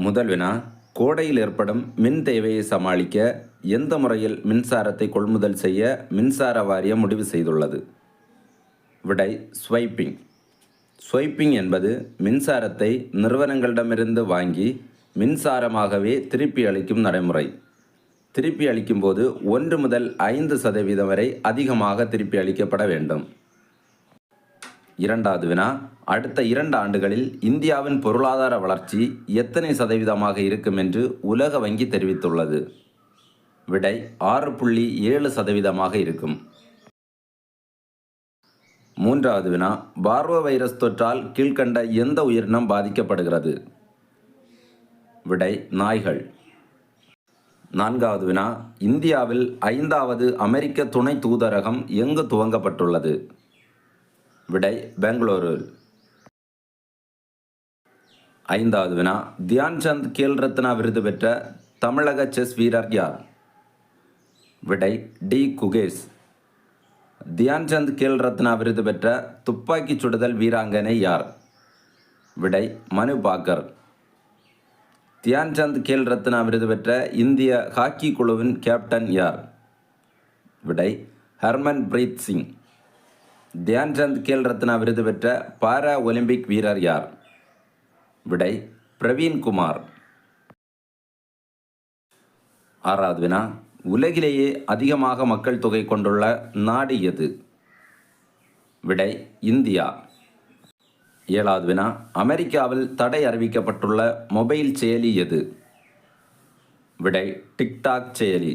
முதல் வினா, கோடையில் ஏற்படும் மின் தேவையை சமாளிக்க எந்த முறையில் மின்சாரத்தை கொள்முதல் செய்ய மின்சார வாரியம் முடிவு செய்துள்ளது? விடை ஸ்வைப்பிங். ஸ்வைப்பிங் என்பது மின்சாரத்தை நிறுவனங்களிடமிருந்து வாங்கி மின்சாரமாகவே திருப்பி அளிக்கும் நடைமுறை. திருப்பி அளிக்கும்போது 1 முதல் 5% வரை அதிகமாக திருப்பி அளிக்கப்பட வேண்டும். இரண்டாவது வினா, அடுத்த 2 ஆண்டுகளில் இந்தியாவின் பொருளாதார வளர்ச்சி எத்தனை சதவீதமாக இருக்கும் என்று உலக வங்கி தெரிவித்துள்ளது? விடை 6.7% இருக்கும். மூன்றாவது வினா, பார்வோ வைரஸ் தொற்றால் கீழ்க்கண்ட எந்த உயிரினம் பாதிக்கப்படுகிறது? விடை நாய்கள். நான்காவது வினா, இந்தியாவில் 5வது அமெரிக்க துணை தூதரகம் எங்கு துவங்கப்பட்டுள்ளது? விடை பெங்களூரு. ஐந்தாவது வினா, தியான்சந்த் கேல் ரத்னா விருது பெற்ற தமிழக செஸ் வீரர் யார்? விடை டி. குகேஷ். தியான்சந்த் கேல் ரத்னா விருது பெற்ற துப்பாக்கி சுடுதல் வீராங்கனை யார்? விடை மனு பாக்கர். தியான்சந்த் கேல் ரத்னா விருது பெற்ற இந்திய ஹாக்கி குழுவின் கேப்டன் யார்? விடை ஹர்மன் பிரீத் சிங். தியான்சந்த் கேல் ரத்னா விருது பெற்ற பாரா ஒலிம்பிக் வீரர் யார்? விடை பிரவீன் குமார். ஆறாவது வினா, உலகிலேயே அதிகமாக மக்கள் தொகை கொண்டுள்ள நாடு எது? விடை இந்தியா. ஏழாவது வினா, அமெரிக்காவில் தடை அறிவிக்கப்பட்டுள்ள மொபைல் செயலி எது? விடை டிக்டாக் செயலி.